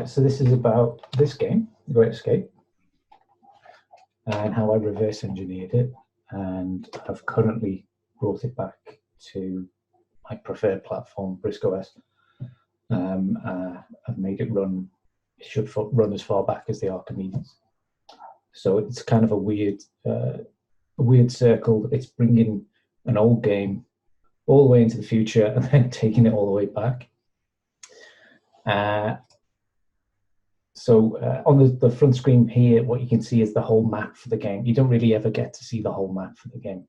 So this is about this game, Great Escape, and how I reverse engineered it, and I've currently brought it back to my preferred platform, RISC OS. I've made it run, it should run as far back as the Archimedes. So it's kind of a weird circle. It's bringing an old game all the way into the future and then taking it all the way back. So on the front screen here, what you can see is the whole map for the game. You don't really ever get to see the whole map for the game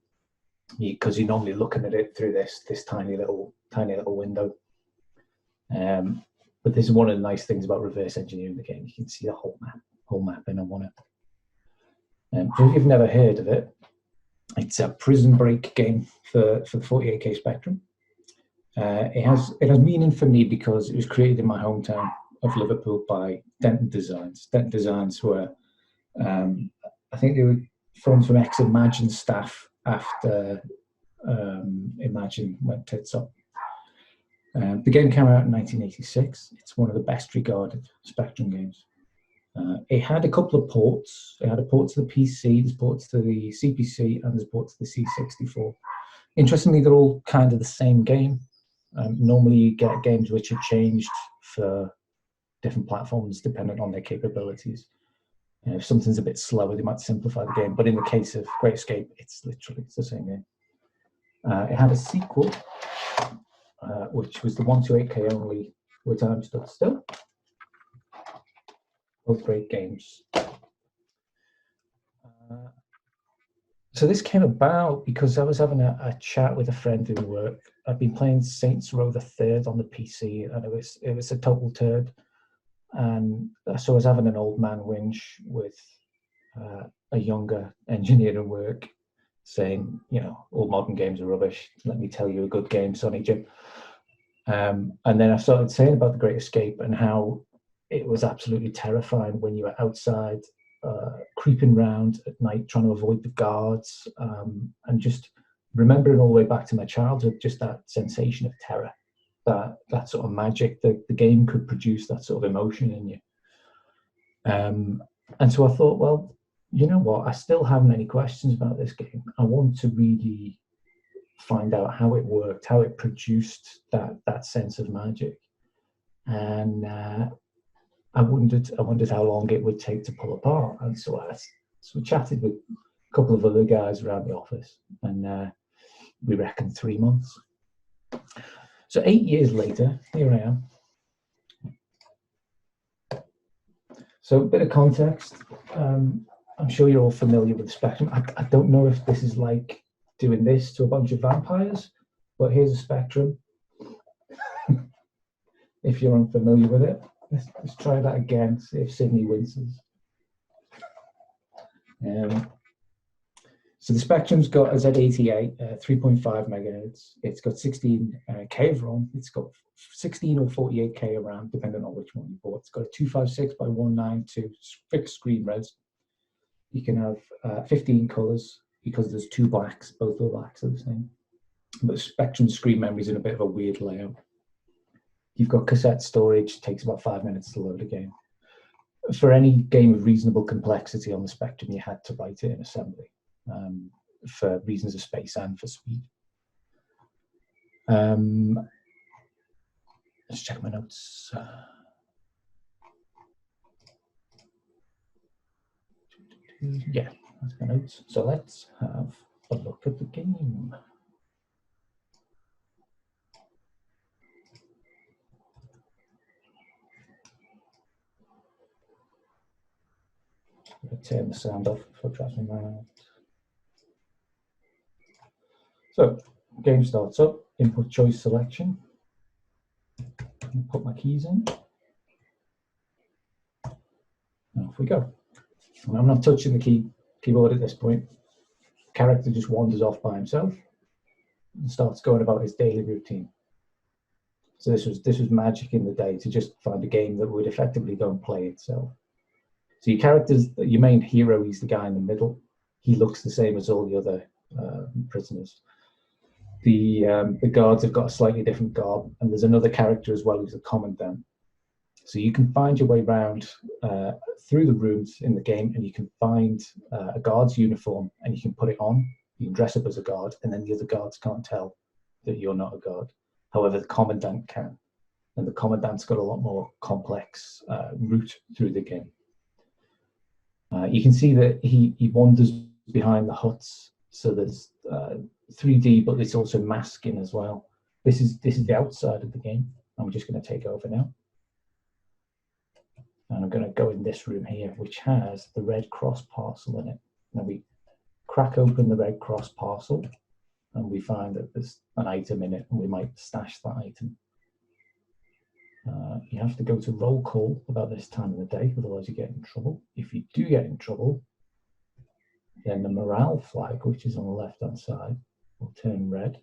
because you're normally looking at it through this tiny little window. But this is one of the nice things about reverse engineering the game. You can see the whole map in on it. So if you've never heard of it, it's a prison break game for the 48K Spectrum. It has meaning for me because it was created in my hometown of Liverpool by Denton Designs. Denton Designs were, I think they were formed from ex-Imagine staff after Imagine went tits up. The game came out in 1986. It's one of the best regarded Spectrum games. It had a couple of ports. It had a port to the PC, there's ports to the CPC, and there's ports to the C64. Interestingly, they're all kind of the same game. Normally you get games which are changed for different platforms depending on their capabilities. If something's a bit slower, they might simplify the game. But in the case of Great Escape, it's the same game. It had a sequel, which was the 128K only, Where Time Stood Still. Both great games. So this came about because I was having a chat with a friend in work. I've been playing Saints Row the Third on the PC, and it was a total turd. And so I was having an old man whinge with a younger engineer in work, saying, you know, all modern games are rubbish. Let me tell you a good game, Sonny Jim. And then I started saying about the Great Escape and how it was absolutely terrifying when you were outside, creeping around at night, trying to avoid the guards, and just remembering all the way back to my childhood, just that sensation of terror, that sort of magic that the game could produce, that sort of emotion in you. And so I thought, well, you know what? I still have many questions about this game. I want to really find out how it worked, how it produced that sense of magic. And I wondered how long it would take to pull apart. And so I chatted with a couple of other guys around the office, and we reckoned 3 months. So 8 years later, here I am. So a bit of context. I'm sure you're all familiar with the Spectrum. I don't know if this is like doing this to a bunch of vampires, but here's a Spectrum. If you're unfamiliar with it, let's try that again, see if Sydney winces. So the Spectrum's got a Z88, 3.5 megahertz. It's got 16K of ROM. It's got 16 or 48K of RAM, depending on which one you bought. It's got a 256 by 192 fixed screen res. You can have 15 colors because there's 2 blacks. Both the blacks are the same. But the Spectrum screen memory is in a bit of a weird layout. You've got cassette storage. It takes about 5 minutes to load a game. For any game of reasonable complexity on the Spectrum, you had to write it in assembly. For reasons of space and for speed. Let's check my notes. Yeah, that's my notes. So let's have a look at the game. I'm going to turn the sound off before it drives me mad. So, game starts up, input choice selection. Put my keys in. And off we go. And I'm not touching the keyboard at this point. The character just wanders off by himself and starts going about his daily routine. So this was magic in the day, to just find a game that would effectively go and play itself. So your characters, your main hero, he's the guy in the middle. He looks the same as all the other prisoners. The guards have got a slightly different garb, and there's another character as well who's a commandant. So you can find your way around through the rooms in the game, and you can find a guard's uniform, and you can put it on. You can dress up as a guard, and then the other guards can't tell that you're not a guard. However, the commandant can, and the commandant's got a lot more complex route through the game. You can see that he wanders behind the huts, so there's 3D, but it's also masking as well. This is the outside of the game. I'm just going to take over now, and I'm going to go in this room here, which has the Red Cross parcel in it. Now we crack open the Red Cross parcel, and we find that there's an item in it, and we might stash that item. You have to go to roll call about this time of the day, otherwise you get in trouble. If you do get in trouble, then the morale flag, which is on the left-hand side, will turn red.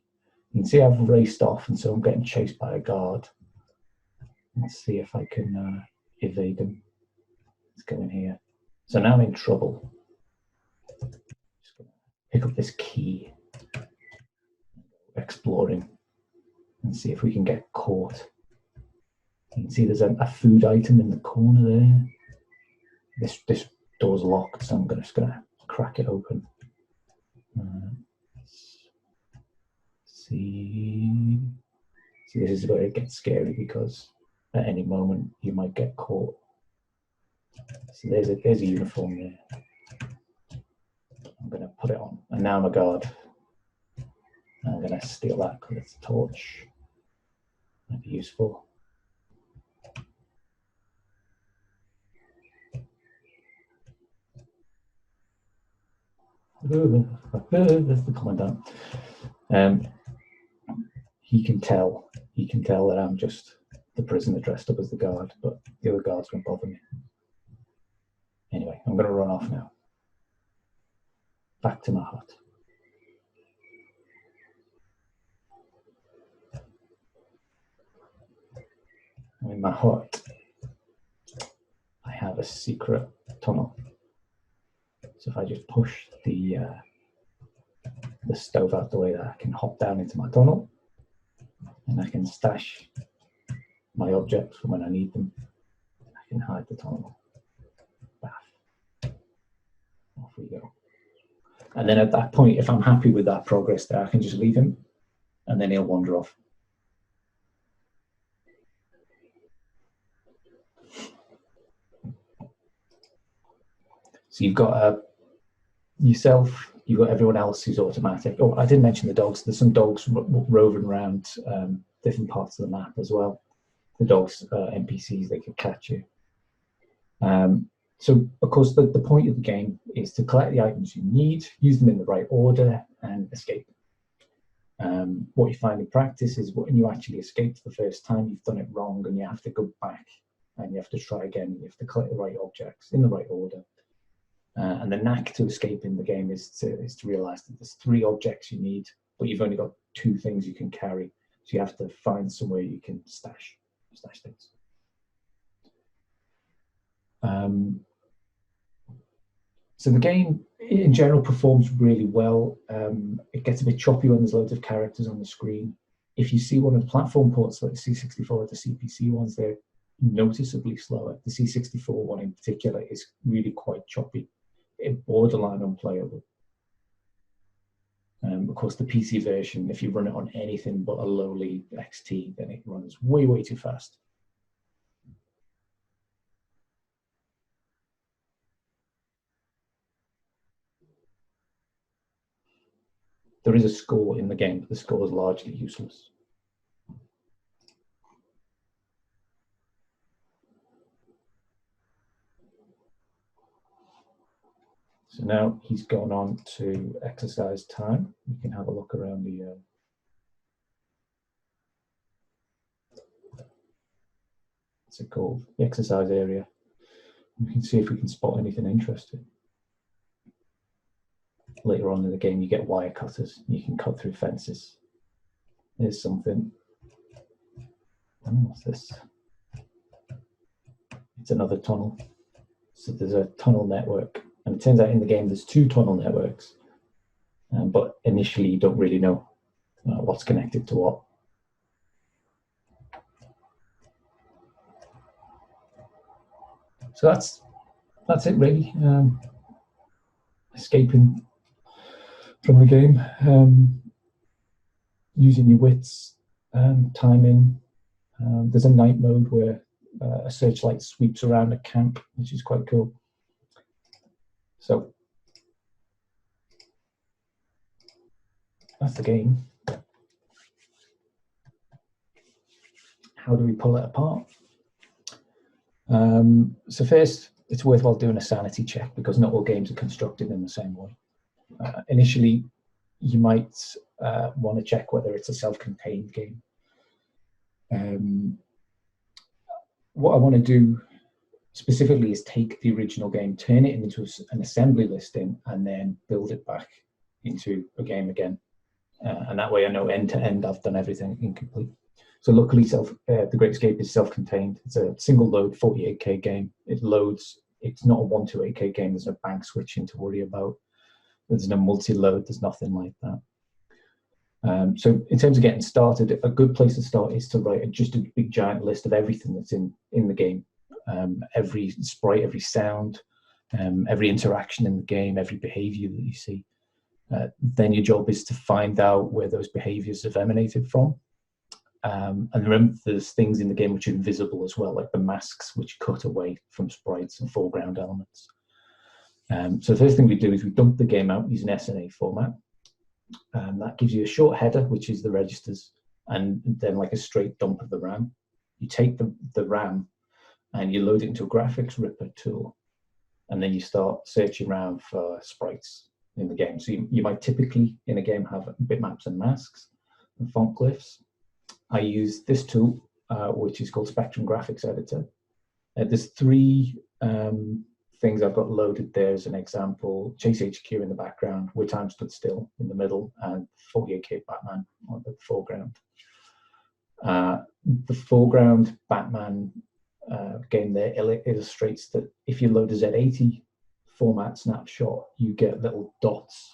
You can see I've raced off, and so I'm getting chased by a guard. Let's see if I can evade him. Let's go in here. So now I'm in trouble. Just gonna pick up this key, exploring, and see if we can get caught. You can see there's a food item in the corner there. This door's locked, so I'm just going to crack it open. See, this is where it gets scary, because at any moment you might get caught. So there's a uniform there. I'm going to put it on, and now I'm a guard. I'm going to steal that because it's a torch. Might be useful. There's the commandant. He can tell that I'm just the prisoner dressed up as the guard, but the other guards won't bother me. Anyway, I'm going to run off now. Back to my hut. In my hut, I have a secret tunnel. So if I just push the stove out the way, that I can hop down into my tunnel, and I can stash my objects for when I need them. I can hide the tunnel. Bath. Off we go. And then at that point, if I'm happy with that progress there, I can just leave him, and then he'll wander off. So you've got yourself, you've got everyone else who's automatic. Oh, I didn't mention the dogs. There's some dogs roving around different parts of the map as well. The dogs, NPCs, they could catch you. So, of course, the point of the game is to collect the items you need, use them in the right order, and escape. What you find in practice is when you actually escape for the first time, you've done it wrong, and you have to go back, and you have to try again. You have to collect the right objects in the right order. And the knack to escape in the game is to realize that there's 3 objects you need, but you've only got 2 things you can carry. So you have to find somewhere you can stash things. So the game in general performs really well. It gets a bit choppy when there's loads of characters on the screen. If you see one of the platform ports like the C64 or the CPC ones, they're noticeably slower. The C64 one in particular is really quite choppy. It's borderline unplayable. Of course, the PC version, if you run it on anything but a lowly XT, then it runs way, way too fast. There is a score in the game, but the score is largely useless. So now he's gone on to exercise time. You can have a look around the what's it called? The exercise area. We can see if we can spot anything interesting. later on in the game, you get wire cutters. You can cut through fences. There's something. Oh, what's this? It's another tunnel. So there's a tunnel network. And it turns out in the game there's 2 tunnel networks. But initially you don't really know what's connected to what. So that's it really. Escaping from the game, using your wits, timing. There's a night mode where a searchlight sweeps around a camp, which is quite cool. So that's the game. How do we pull it apart? So first, it's worthwhile doing a sanity check because not all games are constructed in the same way. Initially, you might want to check whether it's a self-contained game. What I want to do specifically is take the original game, turn it into an assembly listing, and then build it back into a game again. And that way I know end to end I've done everything incomplete. So luckily The Great Escape is self-contained. It's a single load 48K game. It loads, it's not a 128K game. There's no bank switching to worry about. There's no multi-load, there's nothing like that. So in terms of getting started, a good place to start is to write just a big giant list of everything that's in the game. Every sprite, every sound, every interaction in the game, every behavior that you see. Then your job is to find out where those behaviors have emanated from. And remember, there's things in the game which are invisible as well, like the masks which cut away from sprites and foreground elements. So the first thing we do is we dump the game out using SNA format. That gives you a short header, which is the registers, and then like a straight dump of the RAM. You take the RAM and you load it into a graphics ripper tool, and then you start searching around for sprites in the game. So you might typically in a game have bitmaps and masks and font glyphs. I use this tool, which is called Spectrum Graphics Editor. There's 3 things I've got loaded there as an example. Chase HQ in the background, Where Time Stood Still in the middle, and 48K Batman on the foreground. The foreground Batman game there illustrates that if you load a Z80 format snapshot, you get little dots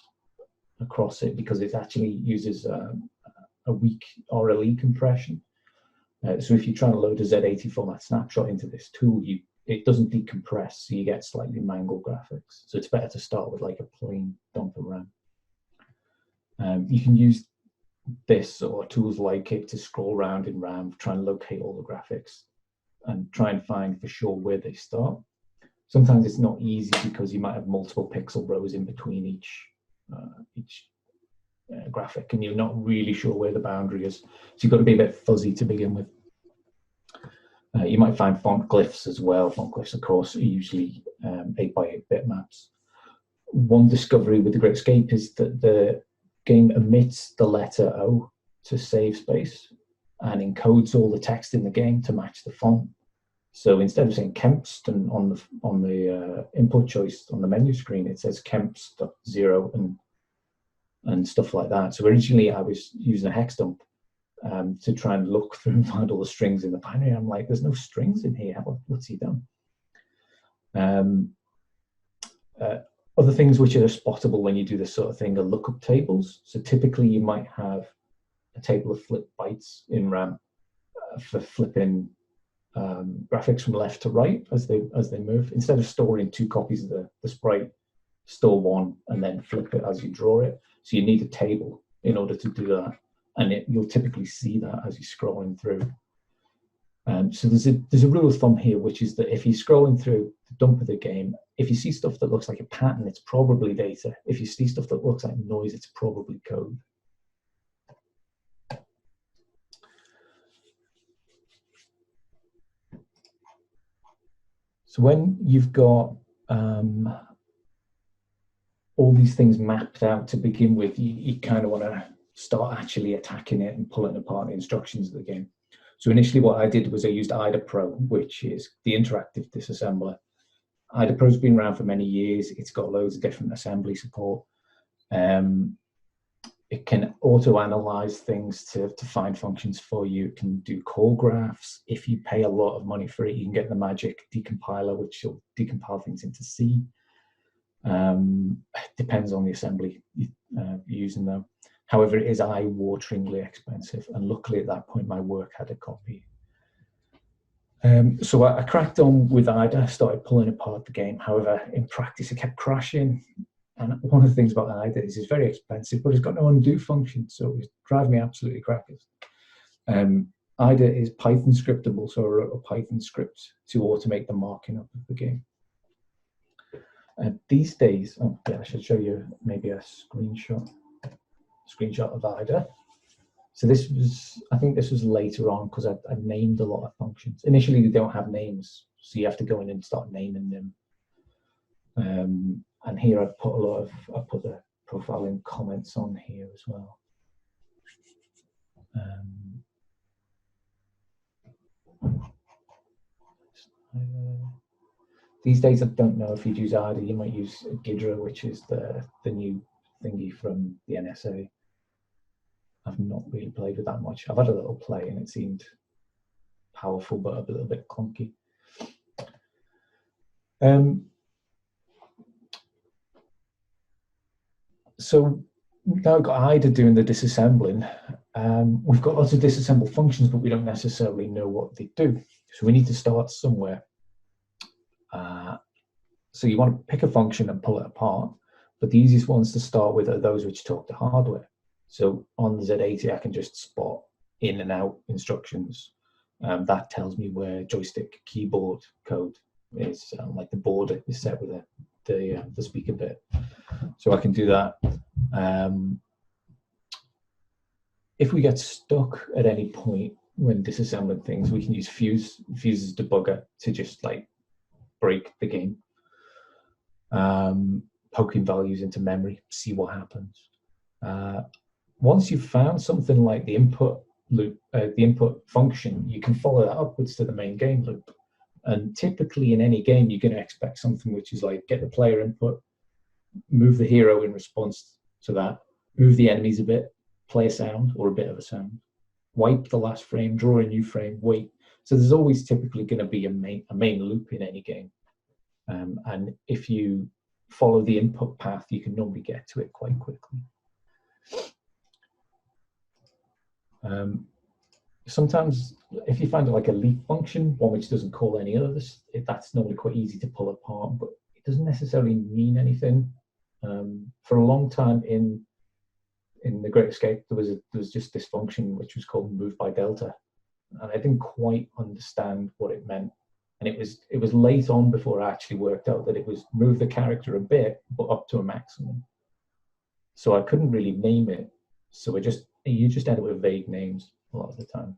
across it because it actually uses a weak RLE compression. So if you try to load a Z80 format snapshot into this tool, it doesn't decompress, so you get slightly mangled graphics. So it's better to start with like a plain dump of RAM. You can use this or tools like it to scroll around in RAM, try and locate all the graphics and try and find for sure where they start. Sometimes it's not easy because you might have multiple pixel rows in between each graphic, and you're not really sure where the boundary is. So you've got to be a bit fuzzy to begin with. You might find font glyphs as well. Font glyphs, of course, are usually 8x8 bitmaps. One discovery with The Great Escape is that the game omits the letter O to save space and encodes all the text in the game to match the font. So instead of saying Kempston on the input choice on the menu screen, it says Kemps.0 and stuff like that. So originally I was using a hex dump to try and look through and find all the strings in the binary. I'm like, there's no strings in here. What's he done? Other things which are spottable when you do this sort of thing are lookup tables. So typically you might have a table of flip bytes in RAM for flipping graphics from left to right as they move. Instead of storing 2 copies of the sprite, store 1 and then flip it as you draw it. So you need a table in order to do that, and you'll typically see that as you're scrolling through. So there's a rule of thumb here, which is that if you're scrolling through the dump of the game, if you see stuff that looks like a pattern, it's probably data. If you see stuff that looks like noise, it's probably code. So when you've got all these things mapped out to begin with, you kind of want to start actually attacking it and pulling apart the instructions of the game. So initially what I did was I used IDA Pro, which is the interactive disassembler. IDA Pro's been around for many years. It's got loads of different assembly support. It can auto-analyze things to find functions for you. It can do call graphs. If you pay a lot of money for it, you can get the magic decompiler, which will decompile things into C. Depends on the assembly you're using though. However, it is eye-wateringly expensive, and luckily at that point my work had a copy. So I cracked on with IDA, started pulling apart the game. However, in practice it kept crashing. And one of the things about IDA is it's very expensive, but it's got no undo function, so it's driving me absolutely crackers. IDA is Python scriptable, so I wrote a Python script to automate the marking up of the game. These days, oh yeah, I should show you maybe a screenshot of IDA. So this was, I think this was later on because I named a lot of functions. Initially, they don't have names, so you have to go in and start naming them. And here I put the profiling comments on here as well. These days, I don't know if you'd use IDA, you might use Ghidra, which is the new thingy from the NSA. I've not really played with that much. I've had a little play and it seemed powerful, but a little bit clunky. So now I've got IDA doing the disassembling. We've got lots of disassembled functions, but we don't necessarily know what they do. So we need to start somewhere. So you want to pick a function and pull it apart, but the easiest ones to start with are those which talk to hardware. So on the Z80, I can just spot in and out instructions. That tells me where joystick keyboard code is, like the border is set with the speaker bit. So I can do that. If we get stuck at any point when disassembling things, we can use Fuse's debugger to just like break the game, poking values into memory, see what happens. Once you've found something like the input loop, the input function, you can follow that upwards to the main game loop. And typically in any game, you're going to expect something which is like get the player input, move the hero in response to that, move the enemies a bit, play a sound or a bit of a sound, wipe the last frame, draw a new frame, wait. So there's always typically going to be a main loop in any game. And if you follow the input path, you can normally get to it quite quickly. Sometimes if you find like a leap function, one which doesn't call any others, that's normally quite easy to pull apart, but it doesn't necessarily mean anything. For a long time in the Great Escape, there was just this function which was called move by delta, and I didn't quite understand what it meant. And it was late on before I actually worked out that it was move the character a bit, but up to a maximum. So I couldn't really name it. So you just end up with vague names a lot of the time.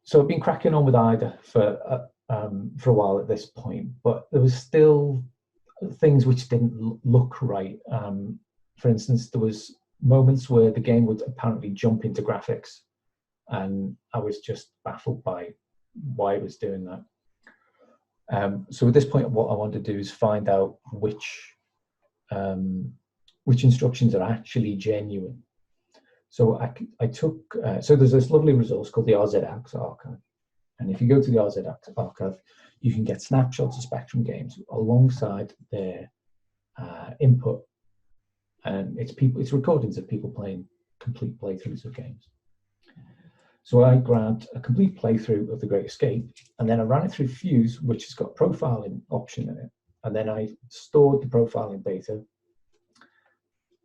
So I've been cracking on with IDA for a while at this point, but there was still things which didn't look right. For instance, there was moments where the game would apparently jump into graphics, and I was just baffled by why it was doing that. So at this point, what I want to do is find out which instructions are actually genuine. So I took, so there's this lovely resource called the RZAX archive. And if you go to the RZAX archive, you can get snapshots of Spectrum games alongside their input. And it's recordings of people playing complete playthroughs of games. So I grabbed a complete playthrough of The Great Escape, and then I ran it through Fuse, which has got a profiling option in it. And then I stored the profiling data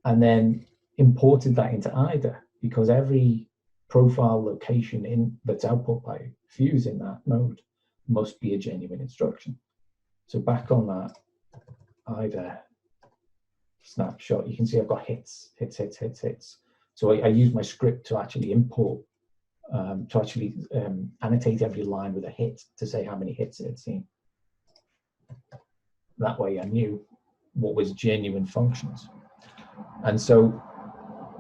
and then imported that into IDA, because every profile location that's output by Fuse in that mode must be a genuine instruction. So back on that IDA snapshot, you can see I've got hits. So I use my script to actually import, annotate every line with a hit to say how many hits it had seen. That way I knew what was genuine functions. And so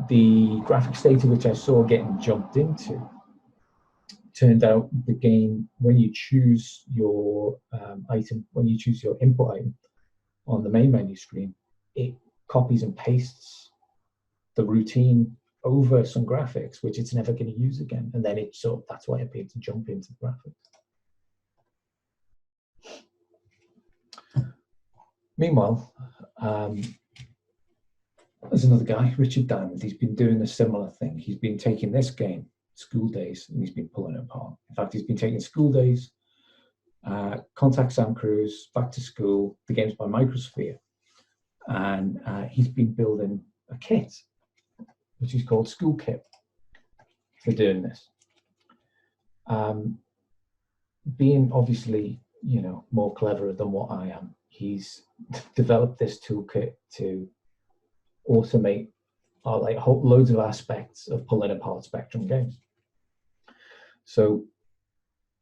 the graphics data which I saw getting jumped into turned out the game, when you choose your item, when you choose your input item, on the main menu screen, it copies and pastes the routine over some graphics, which it's never going to use again. And then that's why it paid to jump into the graphics. Meanwhile, there's another guy, Richard Diamond. He's been doing a similar thing. He's been taking this game, School Days, and he's been pulling it apart. In fact, he's been taking School Days, Contact Sam Cruise, Back to School, the games by Microsphere, and he's been building a kit, which is called School Kit, for doing this. Being obviously, more clever than what I am, he's developed this toolkit to automate loads of aspects of pulling apart Spectrum games. So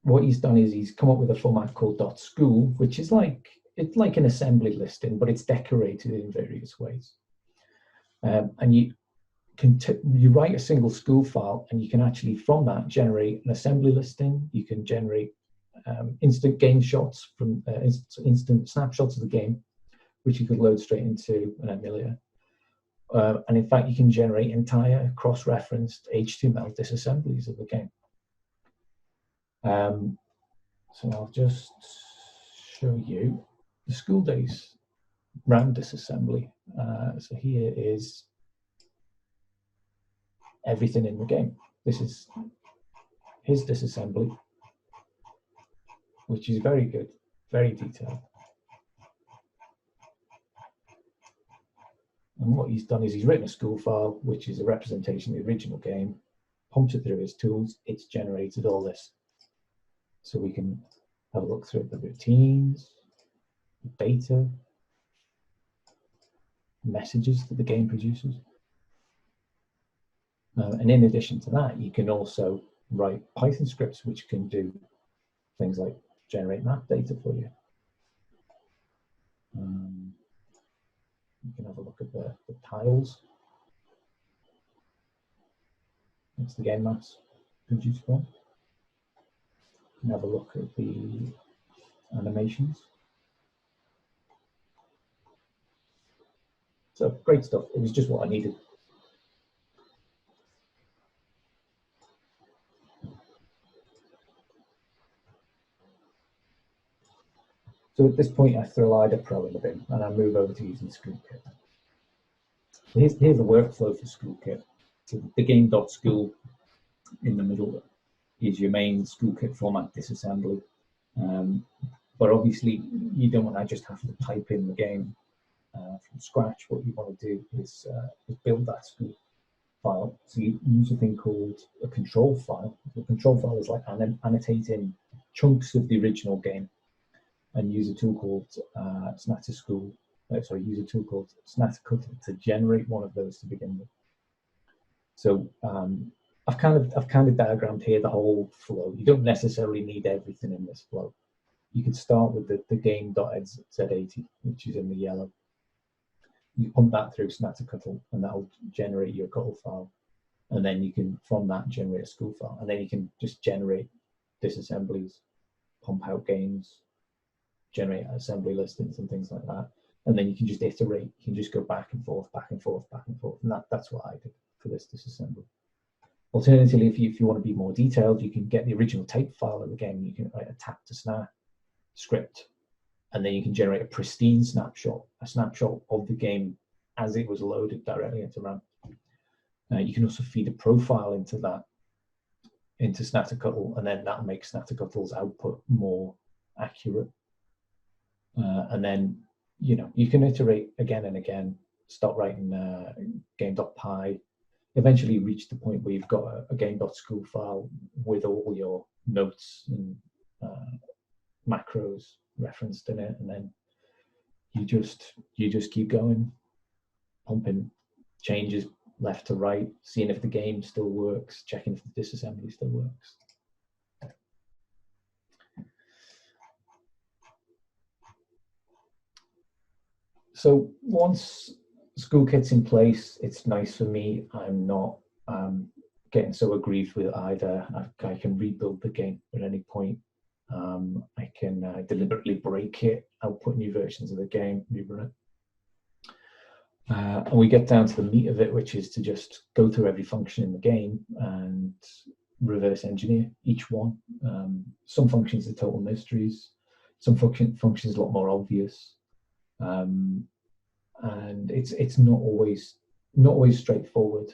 what he's done is he's come up with a format called .school, which is like an assembly listing, but it's decorated in various ways. And you write a single school file, and you can actually from that generate an assembly listing. You can generate instant game shots from instant snapshots of the game, which you could load straight into an emulator. And in fact, you can generate entire cross-referenced HTML disassemblies of the game. So I'll just show you the School Days RAM disassembly. So here is everything in the game. This is his disassembly, which is very good, very detailed. And what he's done is he's written a school file, which is a representation of the original game, pumped it through his tools, it's generated all this. So we can have a look through the routines, data, messages that the game produces. And in addition to that, you can also write Python scripts which can do things like generate map data for you. You can have a look at the tiles. That's the game maps produced from. You can have a look at the animations. So great stuff. It was just what I needed. So at this point, I throw IDA Pro in the bin and I move over to using SchoolKit. Here's the workflow for SchoolKit. So the game.school in the middle is your main SchoolKit format disassembly. But obviously, you don't want to just have to type in the game from scratch. What you want to do is build that school file. So you use a thing called a control file. The control file is like annotating chunks of the original game, and use a tool called use a tool called Snattercuttle to generate one of those to begin with. So I've kind of diagrammed here the whole flow. You don't necessarily need everything in this flow. You could start with the game.z80, which is in the yellow. You pump that through Snattercuttle, and that'll generate your Cuttle file. And then you can, from that, generate a school file. And then you can just generate disassemblies, pump out games, generate assembly listings and things like that. And then you can just iterate. You can just go back and forth, back and forth, back and forth. And that's what I did for this disassembly. Alternatively, if you want to be more detailed, you can get the original tape file of the game. You can write a tap to snap script, and then you can generate a pristine snapshot, a snapshot of the game as it was loaded directly into RAM. You can also feed a profile into Snattercuttle, and then that makes Snattercuttle's output more accurate. And then, you can iterate again and again, start writing game.py, eventually reach the point where you've got a game.school file with all your notes and macros referenced in it, and then you just keep going, pumping changes left to right, seeing if the game still works, checking if the disassembly still works. So once SchoolKit's in place, it's nice for me. I'm not getting so aggrieved with either. I can rebuild the game at any point. I can deliberately break it, output new versions of the game, rerun it. And we get down to the meat of it, which is to just go through every function in the game and reverse engineer each one. Some functions are total mysteries. Some functions a lot more obvious. And it's not always straightforward.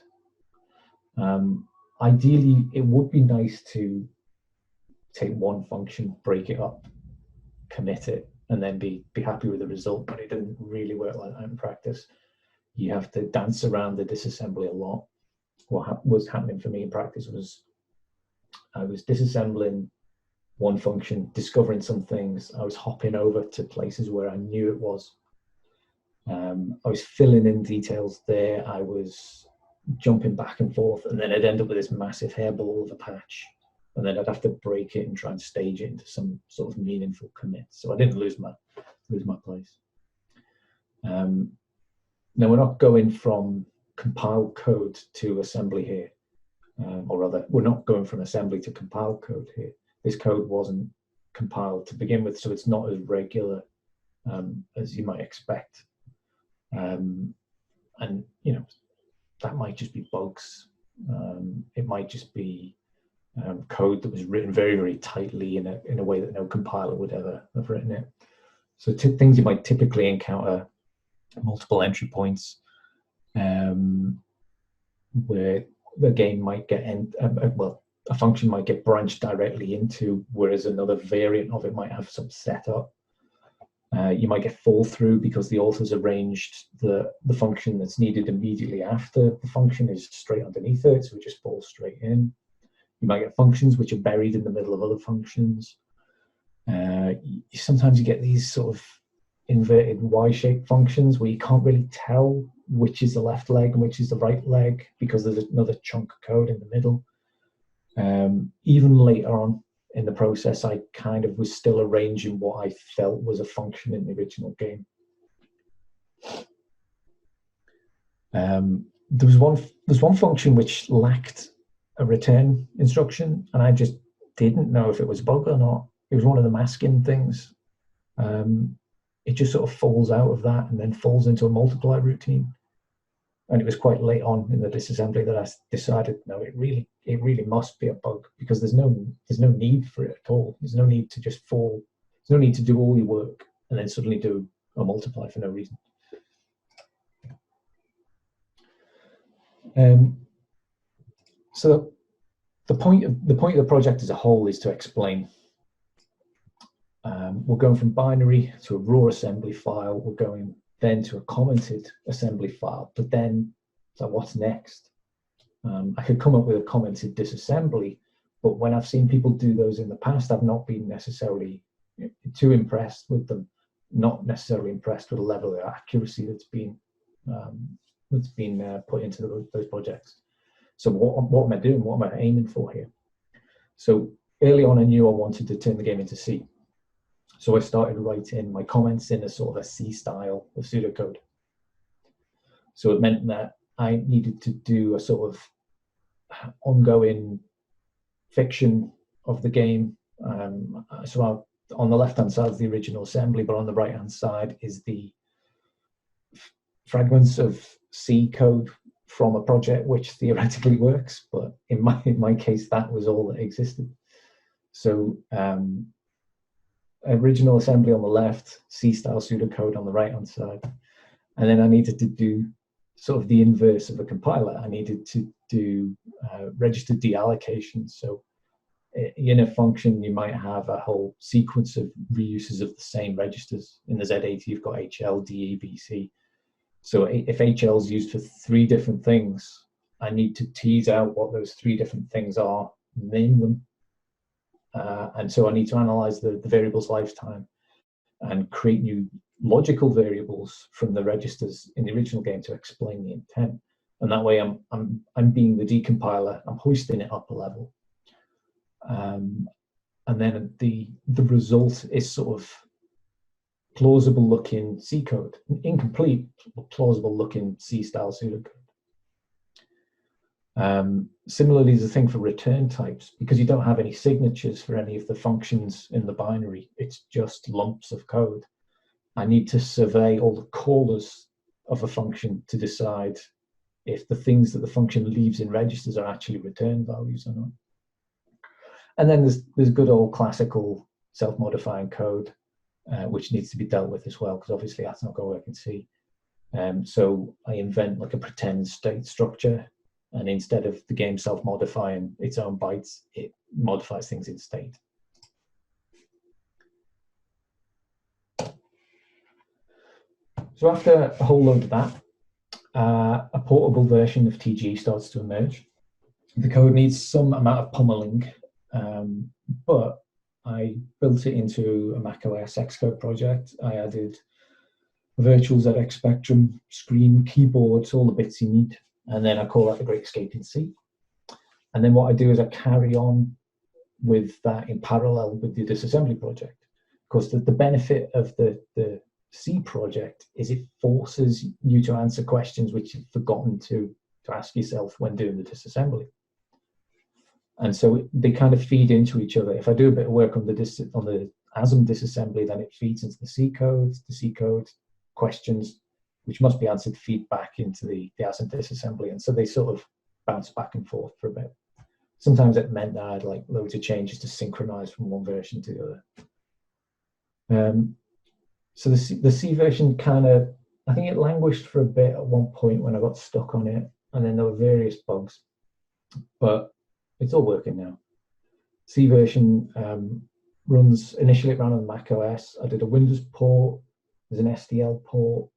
Ideally, it would be nice to take one function, break it up, commit it, and then be happy with the result, but it doesn't really work like that in practice. You have to dance around the disassembly a lot. What was happening for me in practice was I was disassembling one function, discovering some things. I was hopping over to places where I knew it was. I was filling in details there. I was jumping back and forth, and then I'd end up with this massive hairball of a patch. And then I'd have to break it and try and stage it into some sort of meaningful commit. So I didn't lose my place. Now we're not going from compiled code to assembly here, or rather, we're not going from assembly to compiled code here. This code wasn't compiled to begin with, so it's not as regular as you might expect. And you know, that might just be bugs. It might just be code that was written very, very tightly in a way that no compiler would ever have written it. So things you might typically encounter: multiple entry points, where the game might get a function might get branched directly into, whereas another variant of it might have some setup. You might get fall through because the author's arranged the function that's needed immediately after the function is straight underneath it, so it just falls straight in. You might get functions which are buried in the middle of other functions. Sometimes you get these sort of inverted Y-shaped functions where you can't really tell which is the left leg and which is the right leg because there's another chunk of code in the middle. Even later on in the process, I kind of was still arranging what I felt was a function in the original game. There was one function which lacked a return instruction, and I just didn't know if it was a bug or not. It was one of the masking things. It just sort of falls out of that and then falls into a multiply routine. And it was quite late on in the disassembly that I decided, no, it really must be a bug, because there's no need for it at all. There's no need to just fall. There's no need to do all your work and then suddenly do a multiply for no reason. So the point of the project as a whole is to explain. We're going from binary to a raw assembly file. We're going then to a commented assembly file. But then, so what's next? I could come up with a commented disassembly, but when I've seen people do those in the past, I've not been necessarily too impressed with them. Not necessarily impressed with the level of accuracy that's been put into those projects. So what am I doing? What am I aiming for here? So early on, I knew I wanted to turn the game into C. So I started writing my comments in a sort of a C style of pseudocode. So it meant that I needed to do a sort of ongoing fiction of the game. So on the left-hand side is the original assembly, but on the right-hand side is the fragments of C code from a project which theoretically works, but in my case, that was all that existed. So original assembly on the left, C-style pseudocode on the right-hand side. And then I needed to do sort of the inverse of a compiler. I needed to do register deallocation. So in a function, you might have a whole sequence of reuses of the same registers. In the Z80, you've got HL, DE, BC. So if HL is used for 3 different things, I need to tease out what those 3 different things are, name them. And so I need to analyze the variable's lifetime and create new logical variables from the registers in the original game to explain the intent. And that way I'm being the decompiler, I'm hoisting it up a level. And then the result is sort of plausible looking C code, incomplete, but plausible looking C style pseudocode. Similarly, there's a thing for return types, because you don't have any signatures for any of the functions in the binary. It's just lumps of code. I need to survey all the callers of a function to decide if the things that the function leaves in registers are actually return values or not. And then there's good old classical self-modifying code, which needs to be dealt with as well, because obviously that's not going to work in C. So I invent like a pretend state structure, and instead of the game self-modifying its own bytes, it modifies things in state. So after a whole load of that, a portable version of TG starts to emerge. The code needs some amount of pummeling, but I built it into a macOS Xcode project. I added a virtual ZX Spectrum, screen, keyboards, all the bits you need. And then I call that the Great Escape in C. And then what I do is I carry on with that in parallel with the disassembly project. Of course, the benefit of the C project is it forces you to answer questions which you've forgotten to ask yourself when doing the disassembly. And so they kind of feed into each other. If I do a bit of work on the ASM disassembly, then it feeds into the C code questions, which must be answered, feed back into the ASM disassembly. And so they sort of bounce back and forth for a bit. Sometimes it meant that I had like loads of changes to synchronize from one version to the other. So the C version kind of, I think it languished for a bit at one point when I got stuck on it, and then there were various bugs, but it's all working now. C version initially it ran on Mac OS. I did a Windows port, there's an SDL port.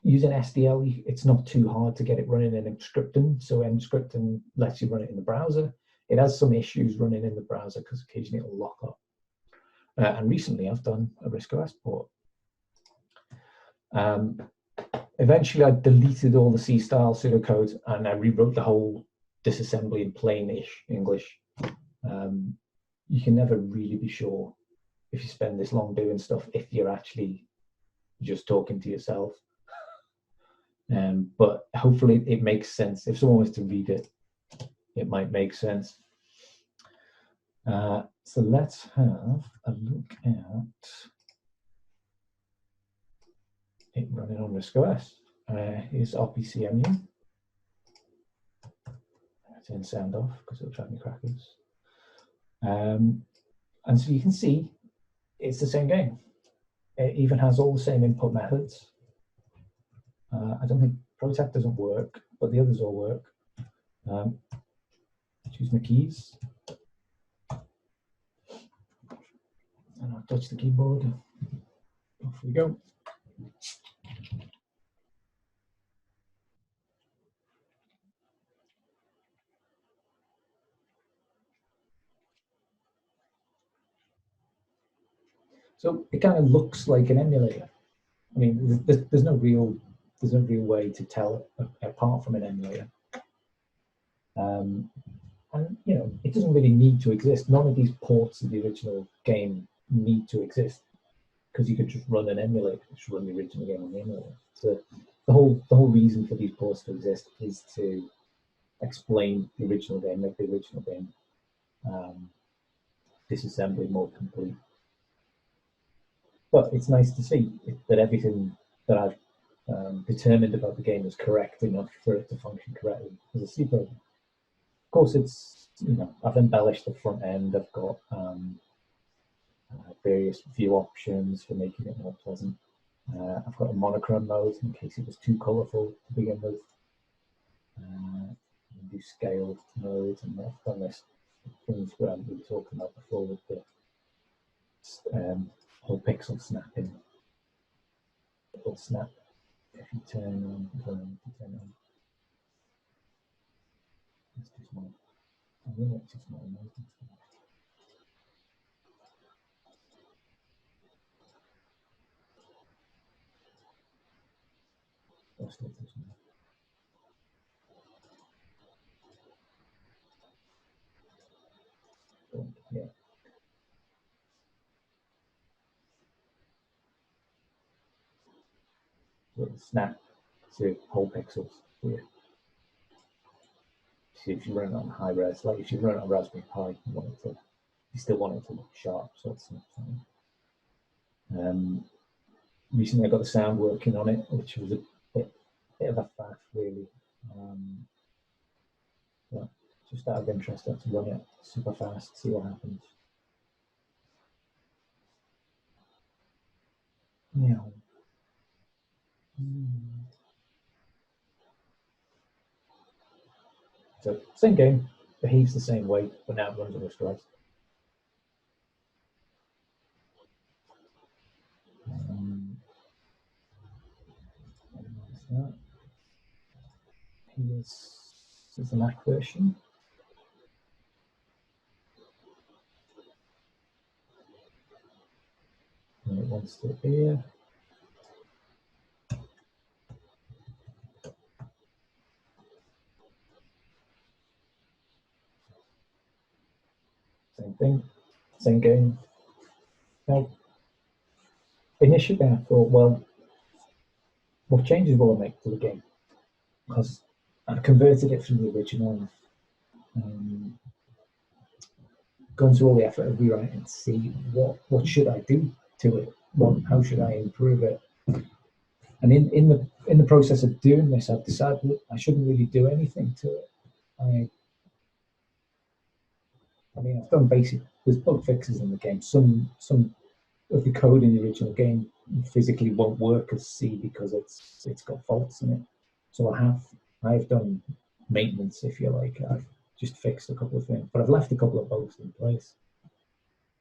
Using SDL, it's not too hard to get it running in Emscripten. So Emscripten lets you run it in the browser. It has some issues running in the browser because occasionally it'll lock up. And recently I've done a RISC OS port. Eventually I deleted all the C-style pseudocode and I rewrote the whole disassembly in plain-ish English. You can never really be sure if you spend this long doing stuff if you're actually just talking to yourself. But hopefully it makes sense. If someone was to read it, it might make sense. So let's have a look at it running on RISC OS. Here's RPCMU. Turn sound off because it'll drive me crackers. And so you can see it's the same game. It even has all the same input methods. I don't think Protect doesn't work, but the others all work. Choose my keys. And I'll touch the keyboard. Off we go. So it kind of looks like an emulator. I mean, there's no real way to tell it apart from an emulator. And you know, it doesn't really need to exist. None of these ports of the original game need to exist because you could just run an emulator, just run the original game on the emulator. So the whole reason for these ports to exist is to explain the original game, make the original game disassembly more complete. But it's nice to see that everything that I've determined about the game is correct enough for it to function correctly as a C program. Of course, it's, you know, I've embellished the front end. I've got various view options for making it more pleasant. I've got a monochrome mode in case it was too colorful to begin with. Do scaled mode, and I've done this things where we were talking about before with the whole pixel snapping. It'll snap if you turn on, turn on. It's too small. I think it's too small. That's still too small. Yeah. So it'll snap to whole pixels here. if you run it on high res, like if you run it on Raspberry Pi, you still want it to look sharp. So it's recently I got the sound working on it, which was a bit of a faff, really. But just out of interest, I had to run it super fast, see what happens. Yeah. So same game, behaves the same way, but now it runs on RISC. Here's the Mac version. And it wants to appear. Same thing, same game. Now, initially I thought, well, what changes will I make to the game? Because I converted it from the original, gone through all the effort of rewriting to see what should I do to it? How should I improve it? And in the process of doing this, I've decided I shouldn't really do anything to it. I mean, I've done there's bug fixes in the game. Some of the code in the original game physically won't work as C because it's got faults in it. So I've done maintenance, if you like. I've just fixed a couple of things, but I've left a couple of bugs in place.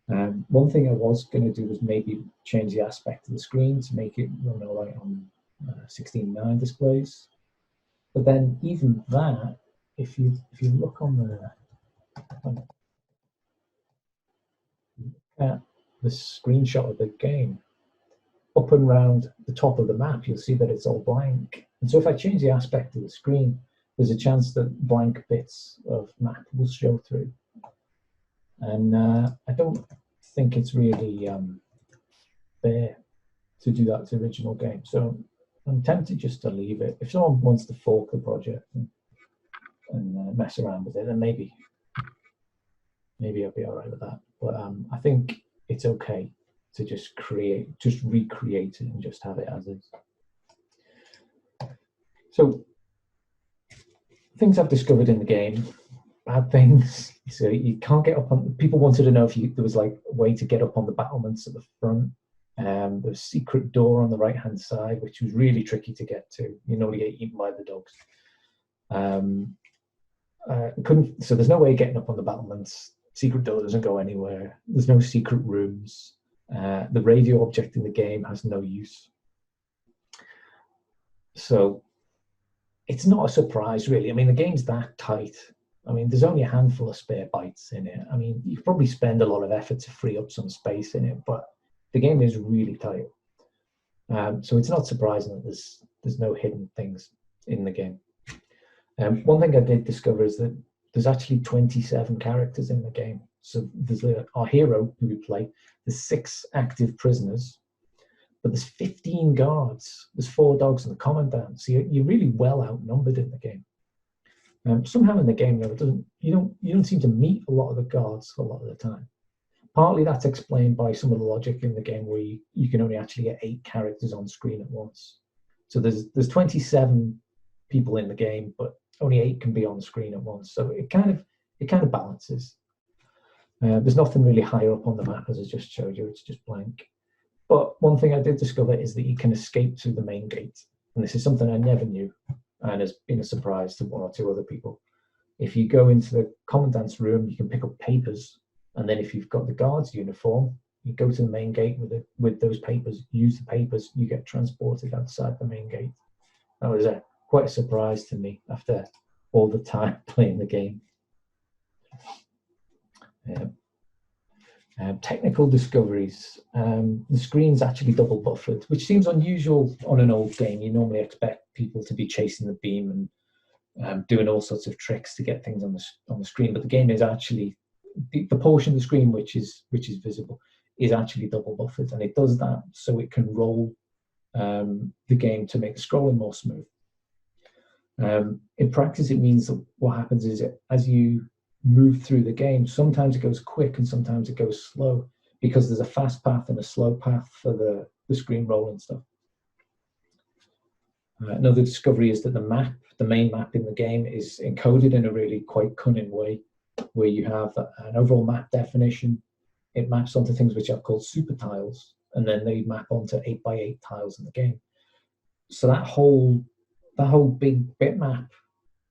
One thing I was going to do was maybe change the aspect of the screen to make it run all right on 16:9 displays. But then even that, if you look on the screenshot of the game, up and around the top of the map, you'll see that it's all blank. And so if I change the aspect of the screen, there's a chance that blank bits of map will show through. And I don't think it's really fair to do that to the original game. So I'm tempted just to leave it. If someone wants to fork the project and mess around with it, then maybe I'll be all right with that. But I think it's okay to just recreate it and just have it as is. So things I've discovered in the game, bad things. So you can't get up on. People wanted to know if there was like a way to get up on the battlements at the front. There's a secret door on the right-hand side, which was really tricky to get to. You normally get eaten by the dogs. So there's no way of getting up on the battlements. Secret door doesn't go anywhere. There's no secret rooms. The radio object in the game has no use. So it's not a surprise, really. I mean, the game's that tight. I mean, there's only a handful of spare bytes in it. I mean, you probably spend a lot of effort to free up some space in it, but the game is really tight. So it's not surprising that there's no hidden things in the game. One thing I did discover is that there's actually 27 characters in the game. So there's our hero who we play, there's 6 active prisoners, but there's 15 guards, there's 4 dogs and the commandant. So you're really well outnumbered in the game. Somehow in the game, though, you don't seem to meet a lot of the guards a lot of the time. Partly that's explained by some of the logic in the game where you can only actually get 8 characters on screen at once. So there's 27 people in the game, but only 8 can be on screen at once. So it kind of balances. There's nothing really higher up on the map, as I just showed you. It's just blank. But one thing I did discover is that you can escape through the main gate. And this is something I never knew and has been a surprise to 1 or 2 other people. If you go into the commandant's room, you can pick up papers. And then if you've got the guard's uniform, you go to the main gate with those papers, use the papers, you get transported outside the main gate. That was quite a surprise to me after all the time playing the game. Technical discoveries. The screen's actually double buffered, which seems unusual on an old game. You normally expect people to be chasing the beam and doing all sorts of tricks to get things on the screen, but the game is actually the portion of the screen which is visible is actually double buffered, and it does that so it can roll the game to make the scrolling more smooth. In practice, it means that what happens is as you move through the game, sometimes it goes quick and sometimes it goes slow, because there's a fast path and a slow path for the screen roll and stuff. Another discovery is that the main map in the game, is encoded in a really quite cunning way, where you have an overall map definition. It maps onto things which are called super tiles, and then they map onto 8x8 tiles in the game. So that whole big bitmap,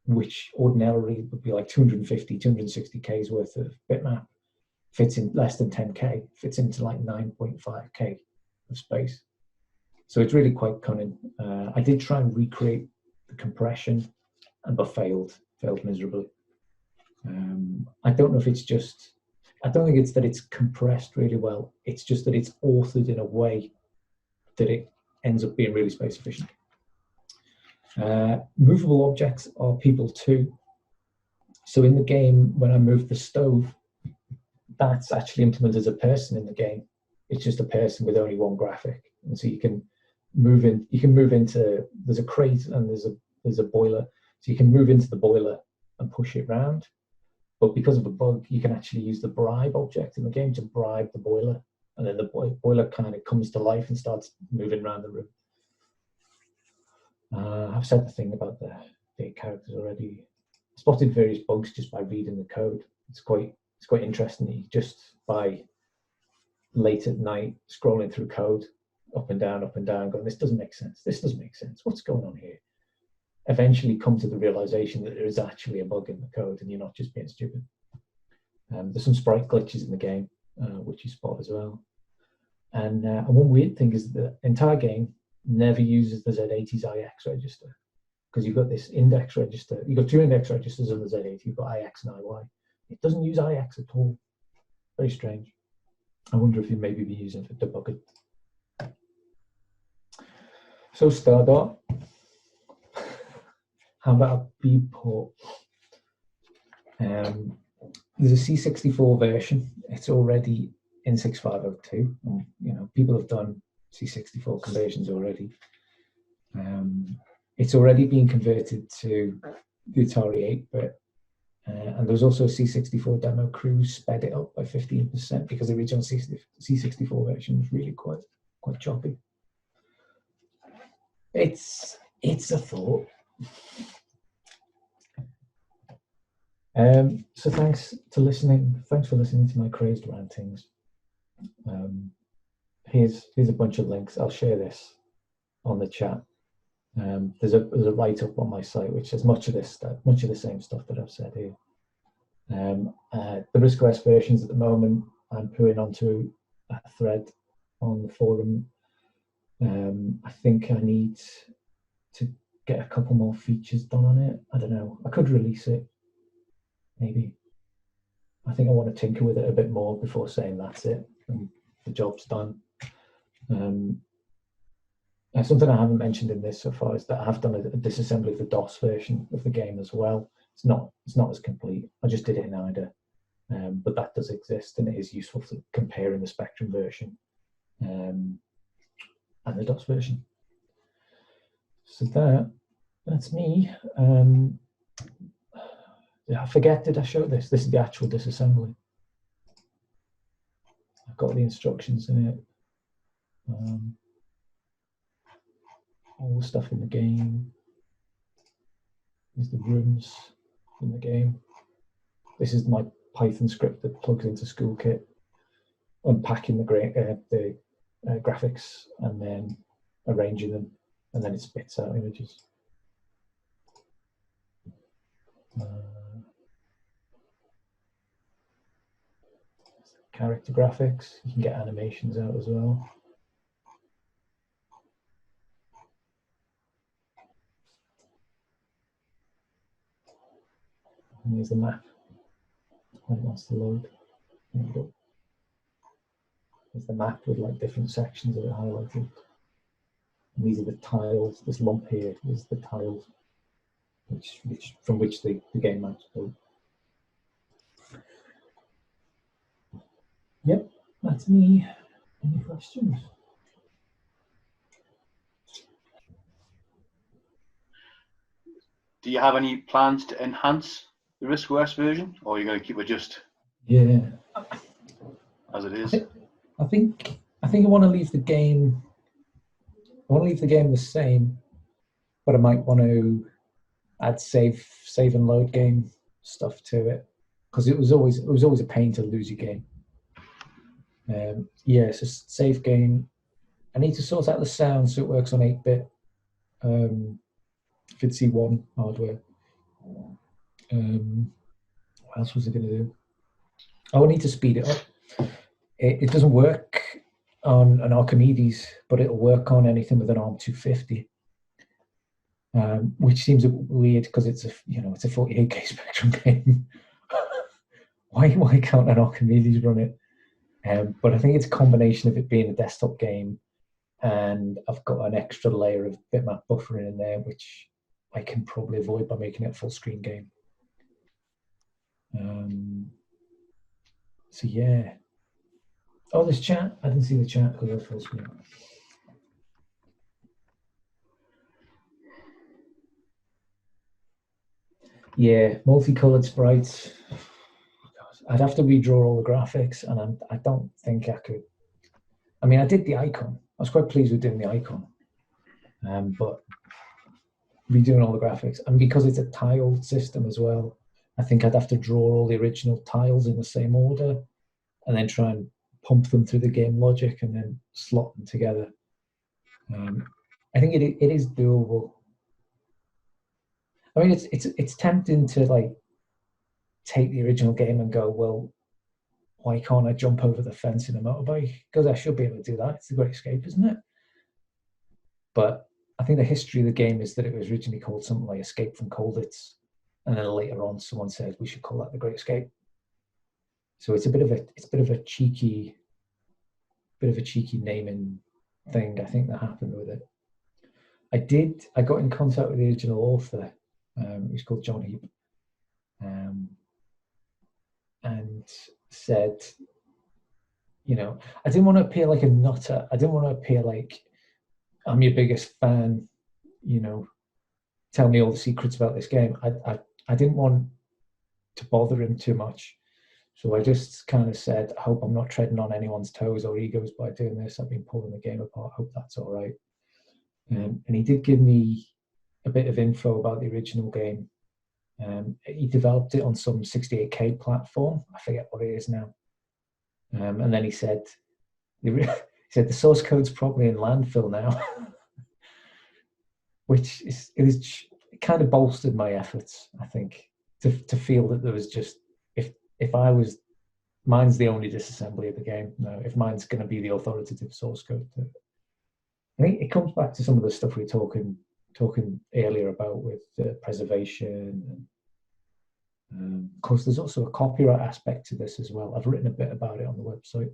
which ordinarily would be like 250, 260K's worth of bitmap, fits in less than 10K, fits into like 9.5K of space. So it's really quite cunning. I did try and recreate the compression, but failed miserably. I don't know if it's just, I don't think it's that it's compressed really well. It's just that it's authored in a way that it ends up being really space efficient. Movable objects are people too. So in the game, when I move the stove, that's actually implemented as a person in the game. It's just a person with only one graphic, and so you can move in. You can move into. There's a crate and there's a boiler, so you can move into the boiler and push it round. But because of a bug, you can actually use the bribe object in the game to bribe the boiler, and then the boiler kind of comes to life and starts moving around the room. I've said the thing about the characters already. I spotted various bugs just by reading the code. It's quite interesting. Just by late at night scrolling through code, up and down, going, this doesn't make sense. This doesn't make sense. What's going on here? Eventually come to the realization that there is actually a bug in the code and you're not just being stupid. There's some sprite glitches in the game, which you spot as well. And one weird thing is the entire game never uses the Z80's IX register, because you've got this index register. You've got two index registers on the Z80. You've got IX and IY. It doesn't use IX at all. Very strange. I wonder if you maybe be using it for debugging. So Stardot. How about a B port? There's a C64 version. It's already in 6502. And, you know, people have done C64 conversions already. It's already been converted to the Atari 8-bit. And there was also a C64 demo crew sped it up by 15% because the original C64 version was really quite choppy. It's a thought. So thanks for listening to my crazed rantings. Here's a bunch of links. I'll share this on the chat. There's a write-up on my site which has much of the same stuff that I've said here. The RISC OS versions at the moment, I'm putting onto a thread on the forum. I think I need to get a couple more features done on it. I don't know. I could release it, maybe. I think I want to tinker with it a bit more before saying that's it and the job's done. Something I haven't mentioned in this so far is that I have done a disassembly of the DOS version of the game as well. It's not as complete. I just did it in IDA, but that does exist and it is useful for comparing the Spectrum version and the DOS version. So that's me. I forget, did I show this? This is the actual disassembly. I've got the instructions in it. All the stuff in the game. These are the rooms in the game. This is my Python script that plugs into SchoolKit, unpacking the graphics and then arranging them, and then it spits out images. Character graphics, you can get animations out as well. And here's the map when it wants to load. There you go. There's the map with like different sections of it highlighted. And these are the tiles. This lump here is the tiles from which the game map's built. Yep, that's me. Any questions? do you have any plans to enhance the RISC OS version, or are you going to keep it just as it is? I think I want to leave the game. I want to leave the game the same, but I might want to add save and load game stuff to it, because it was always a pain to lose your game. It's a save game. I need to sort out the sound so it works on 8-bit FIDC1 hardware. What else was I going to do? I need to speed it up. It doesn't work on an Archimedes, but it'll work on anything with an ARM 250, which seems weird because it's a 48K Spectrum game. Why can't an Archimedes run it? But I think it's a combination of it being a desktop game, and I've got an extra layer of bitmap buffering in there, which I can probably avoid by making it a full screen game. So yeah. Oh, there's chat. I didn't see the chat because I was full screen. Yeah, multicolored sprites. I'd have to redraw all the graphics, and I don't think I could. I mean, I did the icon. I was quite pleased with doing the icon, but redoing all the graphics, and because it's a tiled system as well, I think I'd have to draw all the original tiles in the same order, and then try and pump them through the game logic, and then slot them together. I think it is doable. I mean, it's tempting to like take the original game and go, well, why can't I jump over the fence in a motorbike? Because I should be able to do that. It's the Great Escape, isn't it? But I think the history of the game is that it was originally called something like Escape from Colditz, and then later on someone said we should call that the Great Escape. So it's a bit of a cheeky naming thing, I think, that happened with it. I got in contact with the original author, who's called John Heap, and said, I didn't want to appear like a nutter. I didn't want to appear like I'm your biggest fan, tell me all the secrets about this game. I didn't want to bother him too much. So I just kind of said, I hope I'm not treading on anyone's toes or egos by doing this. I've been pulling the game apart. I hope that's all right. And he did give me a bit of info about the original game. He developed it on some 68K platform. I forget what it is now. And then he said, the source code's probably in landfill now, which it kind of bolstered my efforts, I think, to feel that there was just, if mine's the only disassembly of the game. No, if mine's going to be the authoritative source code. I think it comes back to some of the stuff we were talking earlier about with preservation. And of course, there's also a copyright aspect to this as well. I've written a bit about it on the website.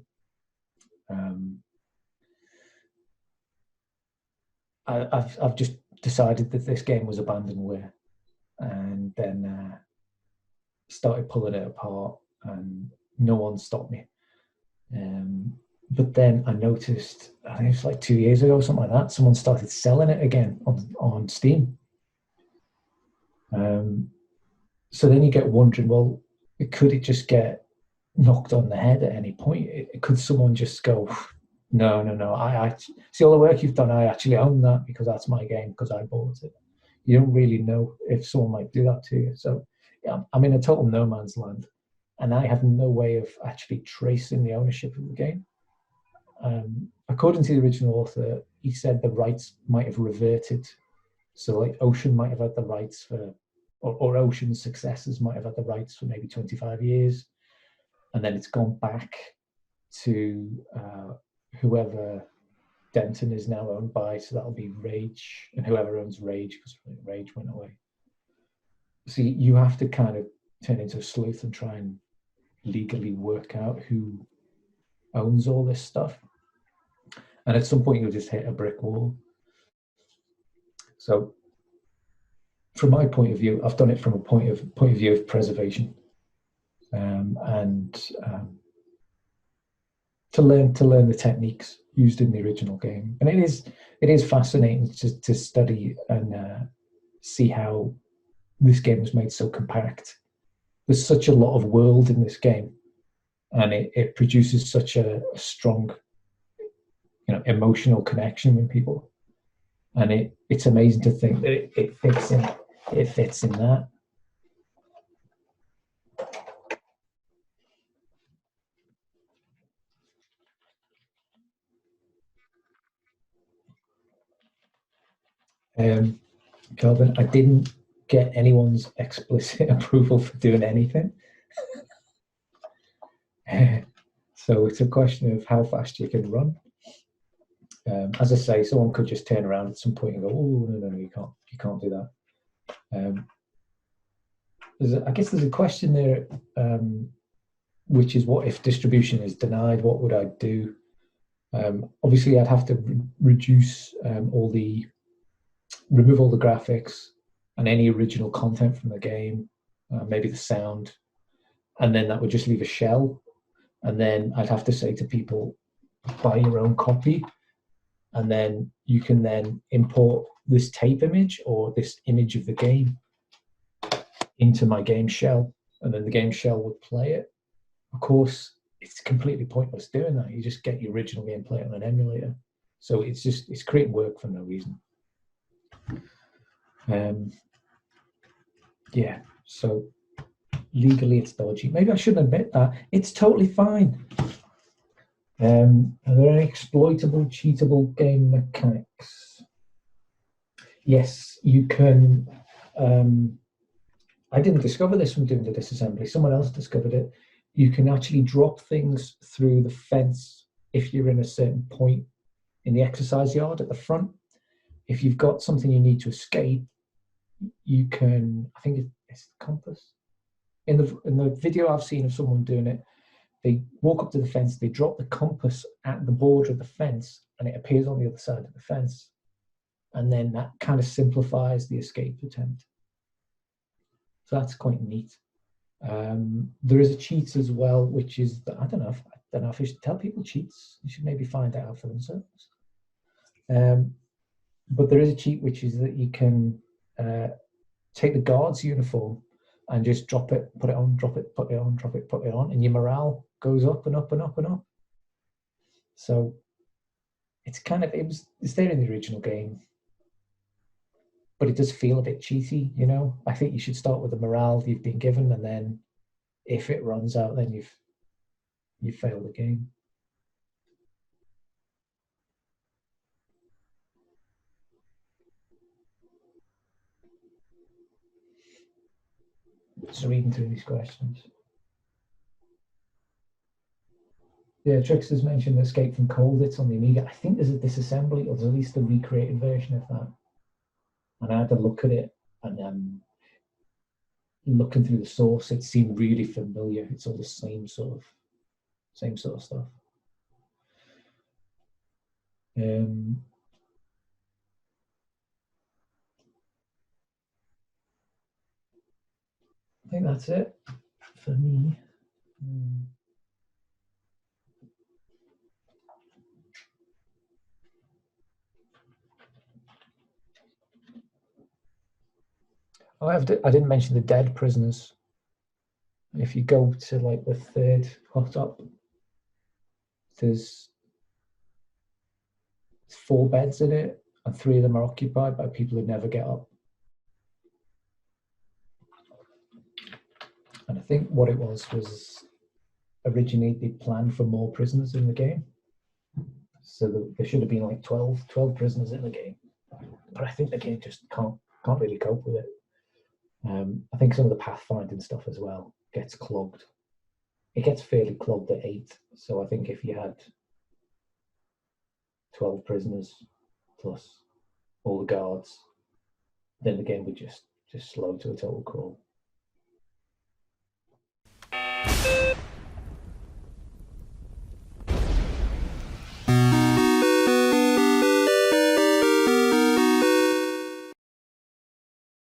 I've just decided that this game was abandonware, and then started pulling it apart, and no one stopped me. But then I noticed, I think it was like 2 years ago, something like that, someone started selling it again on Steam. So then you get wondering, well, could it just get knocked on the head at any point? Could someone just go, no, I see all the work you've done, I actually own that because that's my game, because I bought it. You don't really know if someone might do that to you. So yeah, I'm in a total no man's land, and I have no way of actually tracing the ownership of the game. According to the original author, he said the rights might have reverted. So like Ocean might have had the rights for, or Ocean's successors might have had the rights for maybe 25 years. And then it's gone back to whoever Denton is now owned by. So that'll be Rage, and whoever owns Rage, because Rage went away. So you have to kind of turn into a sleuth and try and legally work out who owns all this stuff. And at some point you'll just hit a brick wall. So from my point of view, I've done it from a point of view of preservation, and to learn the techniques used in the original game. And it is fascinating to study and see how this game was made so compact. There's such a lot of world in this game, and it produces such a strong, emotional connection with people. And it's amazing to think that it fits in that. Calvin, I didn't get anyone's explicit approval for doing anything. So it's a question of how fast you can run. As I say, someone could just turn around at some point and go, "Oh, no, you can't do that." I guess there's a question there, which is, what if distribution is denied? What would I do? Obviously, I'd have to remove all the graphics and any original content from the game, maybe the sound, and then that would just leave a shell. And then I'd have to say to people, buy your own copy, and then you can then import this tape image or this image of the game into my game shell, and then the game shell would play it. Of course, it's completely pointless doing that. You just get your original game, play it on an emulator. So it's creating work for no reason. Yeah, so legally it's dodgy. Maybe I shouldn't admit that. It's totally fine. Are there any exploitable, cheatable game mechanics? Yes, you can. I didn't discover this from doing the disassembly. Someone else discovered it. You can actually drop things through the fence if you're in a certain point in the exercise yard at the front. If you've got something you need to escape, you can, I think it's the compass. In the video I've seen of someone doing it, they walk up to the fence, they drop the compass at the border of the fence, and it appears on the other side of the fence. And then that kind of simplifies the escape attempt. So that's quite neat. There is a cheat as well, which is that I don't know if you should tell people cheats. You should maybe find out for themselves. But there is a cheat, which is that you can take the guard's uniform and just drop it, put it on, drop it, put it on, drop it, put it on, and your morale goes up and up and up and up. So it's it's there in the original game, but it does feel a bit cheaty, I think you should start with the morale you've been given, and then if it runs out, then you've failed the game. Just reading through these questions. Yeah, Trickster's mentioned Escape from Cold. It's on the Amiga. I think there's a disassembly, or there's at least a recreated version of that. And I had to look at it, and looking through the source, it seemed really familiar. It's all the same sort of stuff. I think that's it for me. I didn't mention the dead prisoners. If you go to like the third hot up, there's 4 beds in it, and 3 of them are occupied by people who never get up. And I think what it was originally they planned for more prisoners in the game. So there should have been like 12 prisoners in the game. But I think the game just can't really cope with it. I think some of the pathfinding stuff as well gets clogged. It gets fairly clogged at 8. So I think if you had 12 prisoners plus all the guards, then the game would just slow to a total crawl.